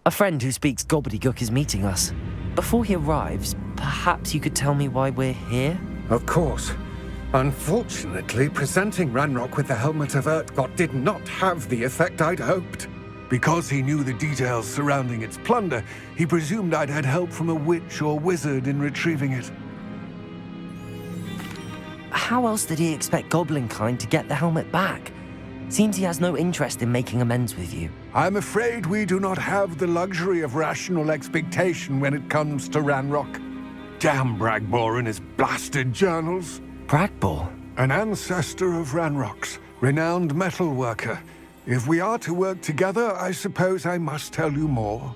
A friend who speaks gobbledygook is meeting us. Before he arrives, perhaps you could tell me why we're here? Of course. Unfortunately, presenting Ranrok with the Helmet of Urtkot did not have the effect I'd hoped. Because he knew the details surrounding its plunder, he presumed I'd had help from a witch or wizard in retrieving it. How else did he expect Goblinkind to get the helmet back? Seems he has no interest in making amends with you. I'm afraid we do not have the luxury of rational expectation when it comes to Ranrok. Damn Bragbor and his blasted journals. Bragbor? An ancestor of Ranrok's, renowned metalworker. If we are to work together, I suppose I must tell you more.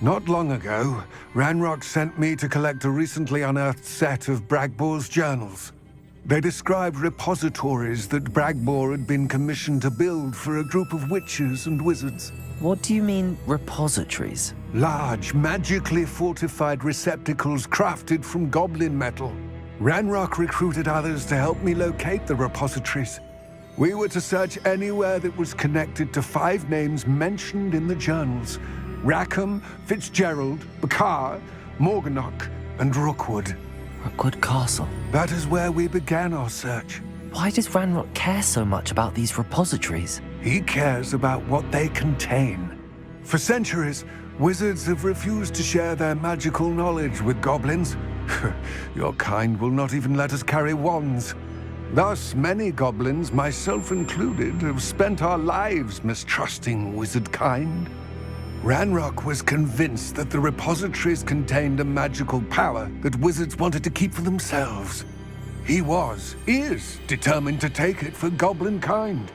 Not long ago, Ranrok sent me to collect a recently unearthed set of Bragbor's journals. They described repositories that Bragbor had been commissioned to build for a group of witches and wizards. What do you mean, repositories? Large, magically fortified receptacles crafted from goblin metal. Ranrok recruited others to help me locate the repositories. We were to search anywhere that was connected to 5 names mentioned in the journals: Rackham, Fitzgerald, Bakar, Morganach, and Rookwood. Rookwood Castle. That is where we began our search. Why does Ranrok care so much about these repositories? He cares about what they contain. For centuries, wizards have refused to share their magical knowledge with goblins. Your kind will not even let us carry wands. Thus, many goblins, myself included, have spent our lives mistrusting wizard kind. Ranrok was convinced that the repositories contained a magical power that wizards wanted to keep for themselves. He is determined to take it for goblin kind.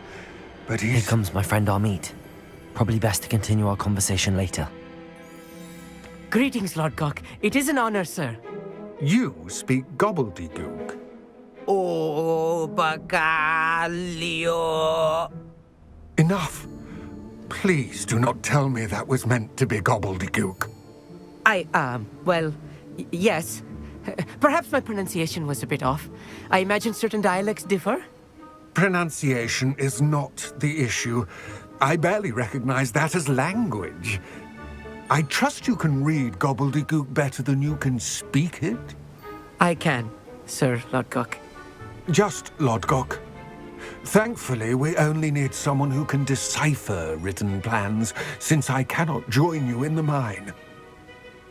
But Here comes my friend Amit. Probably best to continue our conversation later. Greetings, Lodgok. It is an honor, sir. You speak gobbledygook. Oh, Bacalio. Enough. Please do not tell me that was meant to be gobbledygook. Yes. Perhaps my pronunciation was a bit off. I imagine certain dialects differ. Pronunciation is not the issue. I barely recognize that as language. I trust you can read gobbledygook better than you can speak it? I can, Sir Lodgok. Just Lodgok. Thankfully, we only need someone who can decipher written plans, since I cannot join you in the mine.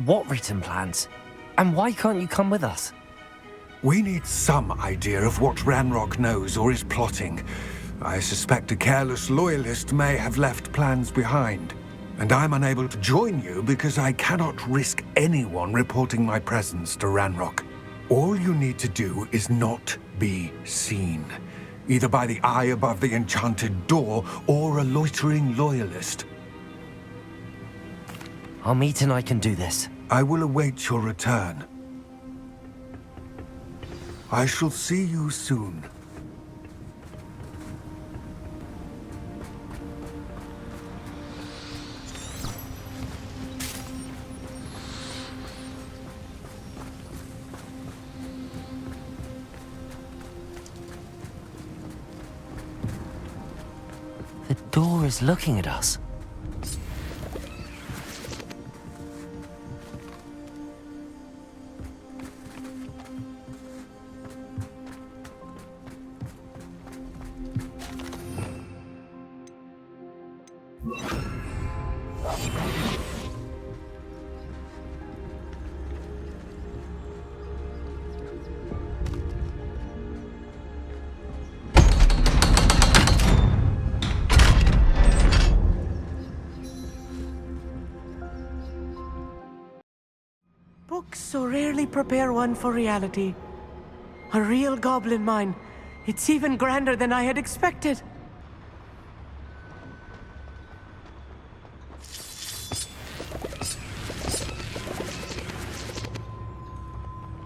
What written plans? And why can't you come with us? We need some idea of what Ranrok knows or is plotting. I suspect a careless loyalist may have left plans behind. And I'm unable to join you because I cannot risk anyone reporting my presence to Ranrok. All you need to do is not be seen. Either by the eye above the enchanted door, or a loitering loyalist. Amit and I can do this. I will await your return. I shall see you soon. The door is looking at us. Books so rarely prepare one for reality. A real goblin mine. It's even grander than I had expected.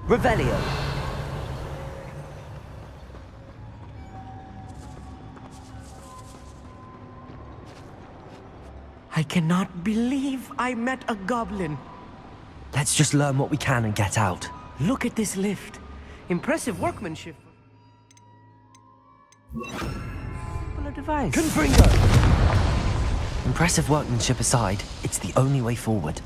Revelio. I cannot believe I met a goblin. Let's just learn what we can and get out. Look at this lift. Impressive workmanship. Simple device. Confringo! Impressive workmanship aside, it's the only way forward.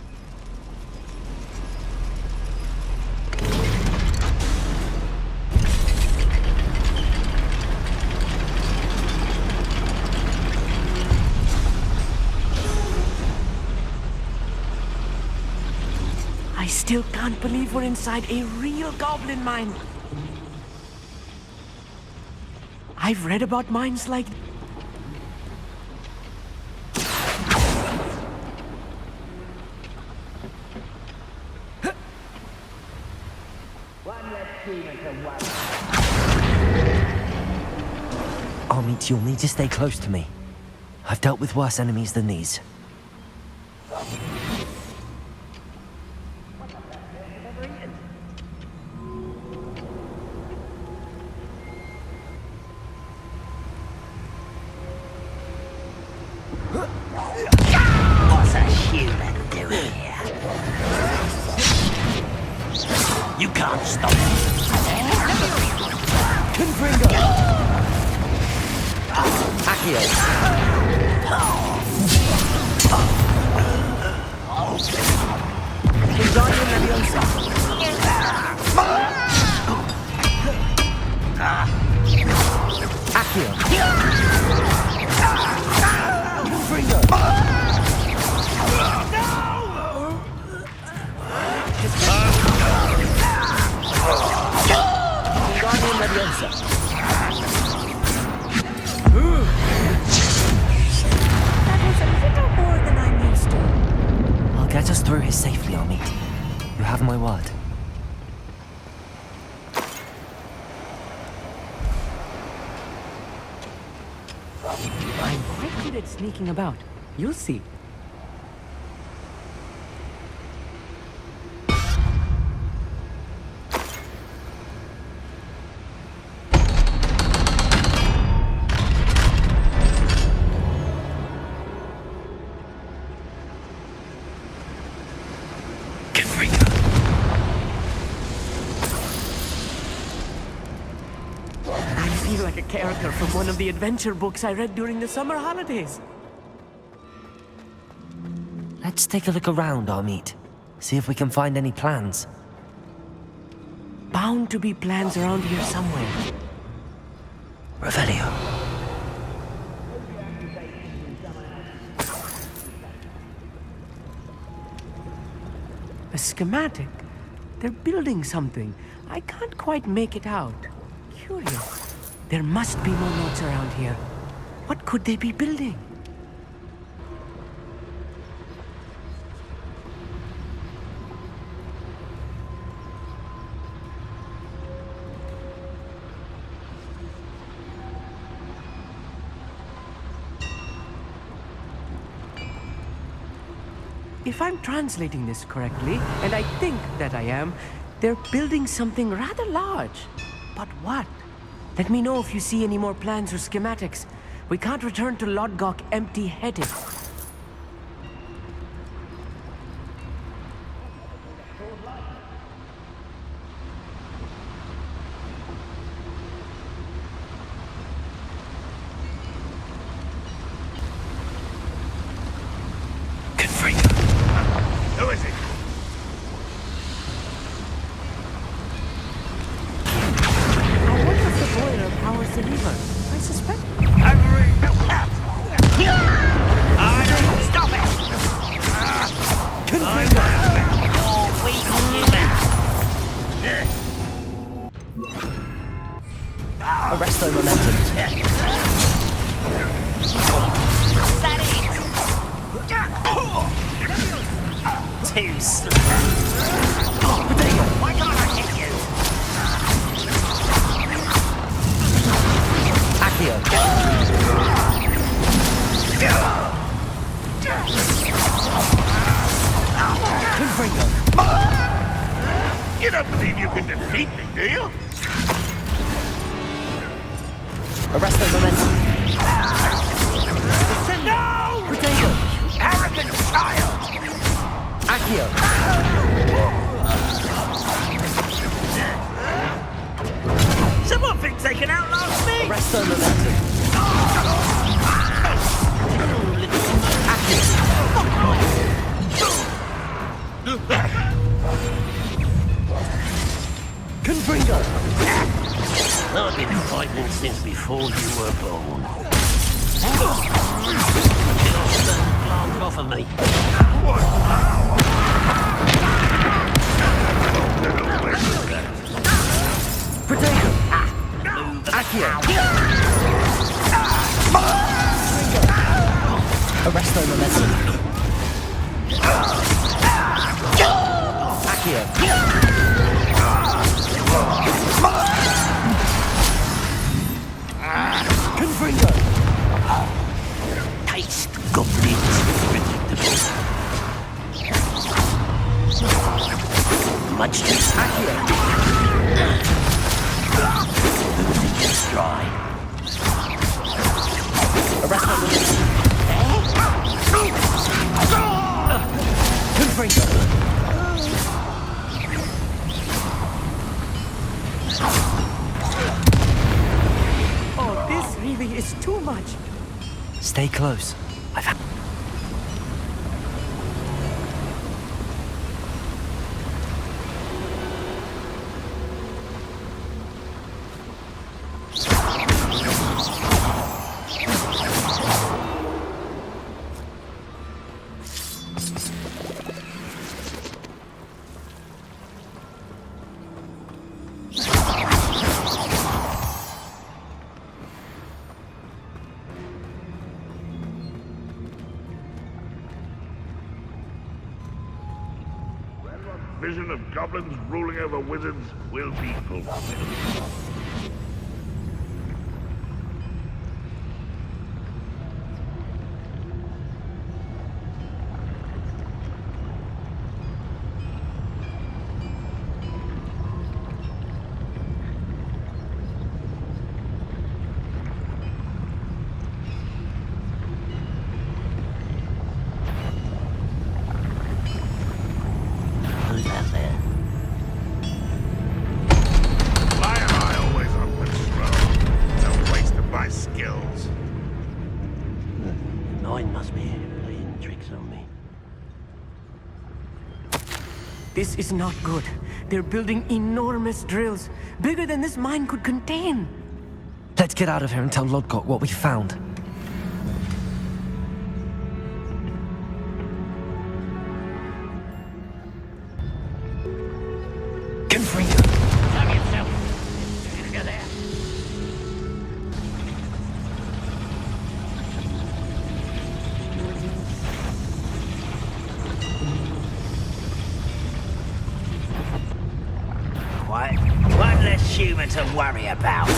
I still can't believe we're inside a real goblin mine. I've read about mines like... Amit, you'll need to stay close to me. I've dealt with worse enemies than these. What's a human doing here? You can't stop me. Confringo! Accio! Wingardium Leviosa! Accio! Confringo! Wingardium Leviosa! Get us through here safely, Amit. You have my word. I'm quite good at sneaking about. You'll see. Like a character from one of the adventure books I read during the summer holidays. Let's take a look around, Amit. See if we can find any plans. Bound to be plans around here somewhere. Revelio. A schematic? They're building something. I can't quite make it out. Curious. There must be more notes around here. What could they be building? If I'm translating this correctly, and I think that I am, they're building something rather large. But what? Let me know if you see any more plans or schematics. We can't return to Lodgok empty-headed. Who is it? Powers the lever. I suspect. Stop it! Arresto momentum. Too slow. Why can't I hit you? Accio. Confringo. You don't believe you can defeat me, do you? Arresto momentum. No! Potato. Arrogant child! Accio. Someone thinks they can outlast me! Arresto momentum. Accio. Confringo! I've been fighting since before you were born. Plant off of me. Potato! Accio! Arresto momentum. Accio! Confringo! Taste goblins. Predictable. Much too Accio! just dry. Arresto momentum. Confringo! Oh, this really is too much. Stay close. I've had... Vision of goblins ruling over wizards will be fulfilled. Who's out there? Why am I always on patrol? It's a waste of my skills. Mine must be playing tricks on me. This is not good. They're building enormous drills, bigger than this mine could contain. Let's get out of here and tell Lodgok what we found. Confringo! Cover yourself! If you're there. What? One less human to worry about.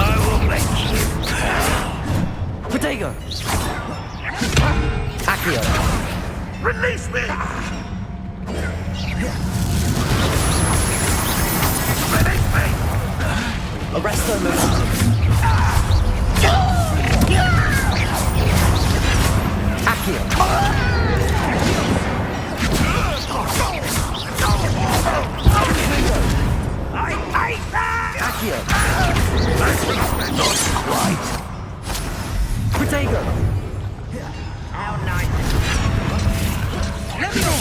I will make you pay. Potato! Accio! Release me! Release me! Arresto momentum. Accio! I hate that! Accio! Not quite. Potato! How nice. Let me go!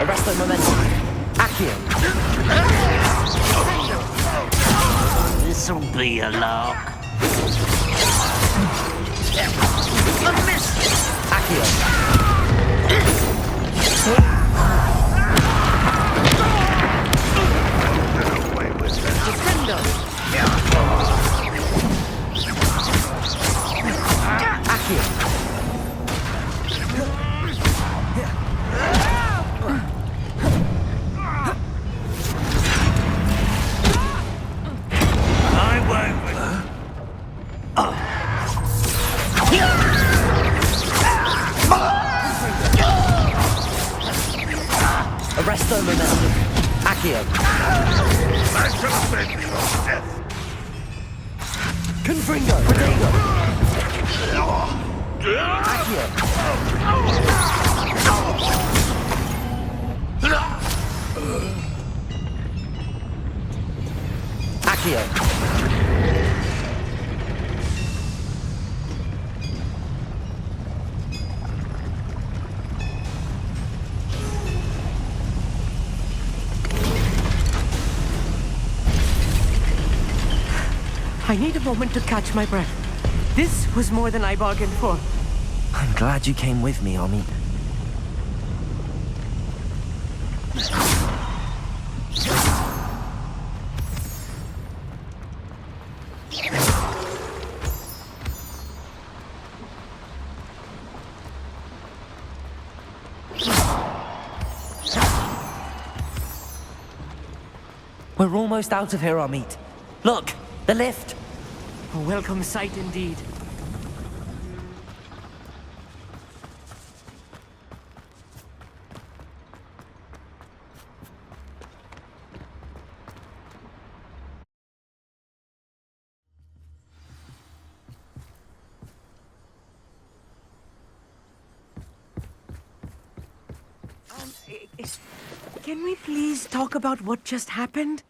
Arresto momentum. Accio! This'll be a lark. A miss! Accio! Defender! Accio! I won't. Arresto momentum. Accio! I shall avenge your death. Confringo! Potato! Accio! Accio! I need a moment to catch my breath. This was more than I bargained for. I'm glad you came with me, Amit. We're almost out of here, Amit. Look, the lift. A welcome sight indeed. Can we please talk about what just happened?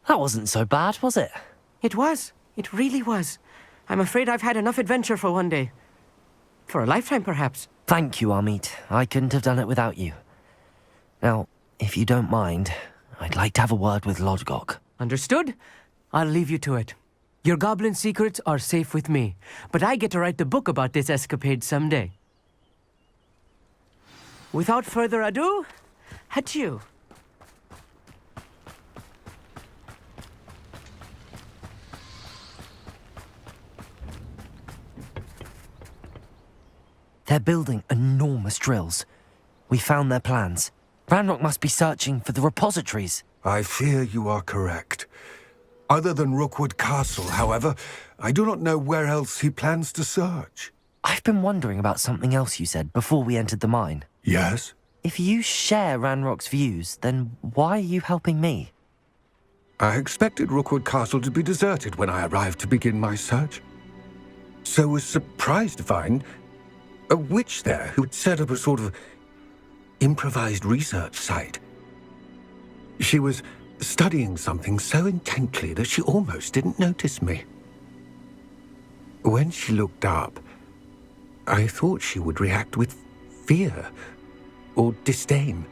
That wasn't so bad, was it? It was. It really was. I'm afraid I've had enough adventure for one day. For a lifetime, perhaps. Thank you, Amit. I couldn't have done it without you. Now, if you don't mind, I'd like to have a word with Lodgok. Understood? I'll leave you to it. Your goblin secrets are safe with me, but I get to write the book about this escapade someday. Without further ado, adieu. They're building enormous drills. We found their plans. Ranrok must be searching for the repositories. I fear you are correct. Other than Rookwood Castle, however, I do not know where else he plans to search. I've been wondering about something else you said before we entered the mine. Yes? If you share Ranrock's views, then why are you helping me? I expected Rookwood Castle to be deserted when I arrived to begin my search. So was surprised to find a witch there who had set up a sort of improvised research site. She was studying something so intently that she almost didn't notice me. When she looked up, I thought she would react with fear or disdain.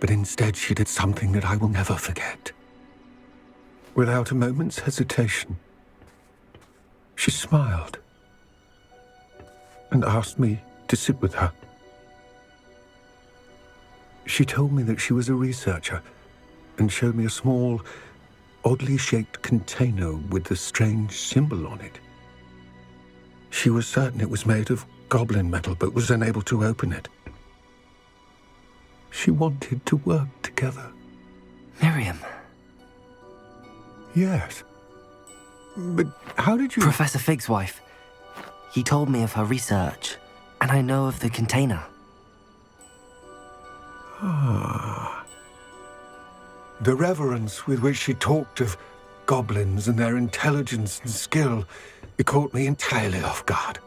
But instead she did something that I will never forget. Without a moment's hesitation, she smiled and asked me to sit with her. She told me that she was a researcher and showed me a small, oddly shaped container with a strange symbol on it. She was certain it was made of goblin metal, but was unable to open it. She wanted to work together. Miriam. Yes. But how did you... Professor Fig's wife. He told me of her research, and I know of the container. Ah. The reverence with which she talked of goblins and their intelligence and skill, it caught me entirely off guard.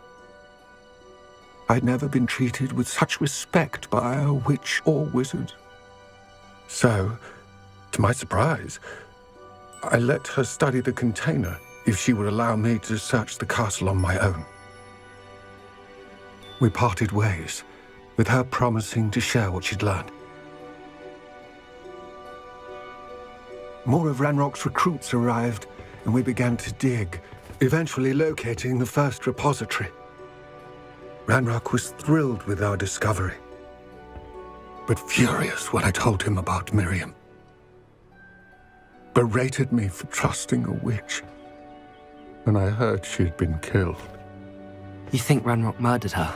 I'd never been treated with such respect by a witch or wizard. So, to my surprise, I let her study the container if she would allow me to search the castle on my own. We parted ways, with her promising to share what she'd learned. More of Ranrock's recruits arrived, and we began to dig, eventually locating the first repository. Ranrok was thrilled with our discovery, but furious when I told him about Miriam. Berated me for trusting a witch, and I heard she'd been killed. You think Ranrok murdered her?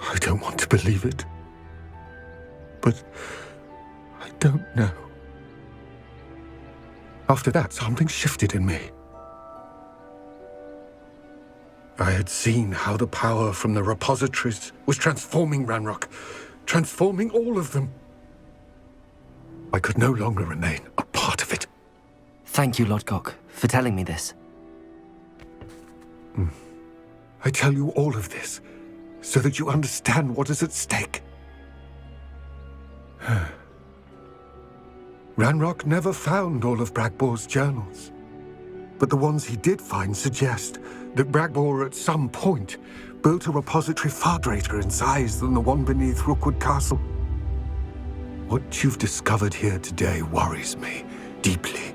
I don't want to believe it, but I don't know. After that, something shifted in me. I had seen how the power from the repositories was transforming Ranrok, transforming all of them. I could no longer remain a part of it. Thank you, Lodgok, for telling me this. I tell you all of this so that you understand what is at stake. Ranrok never found all of Bragbor's journals, but the ones he did find suggest that Bragbor at some point built a repository far greater in size than the one beneath Rookwood Castle. What you've discovered here today worries me deeply.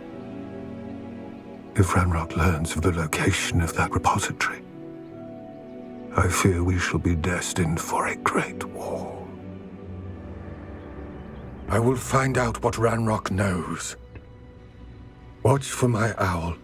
If Ranrok learns of the location of that repository, I fear we shall be destined for a great war. I will find out what Ranrok knows. Watch for my owl.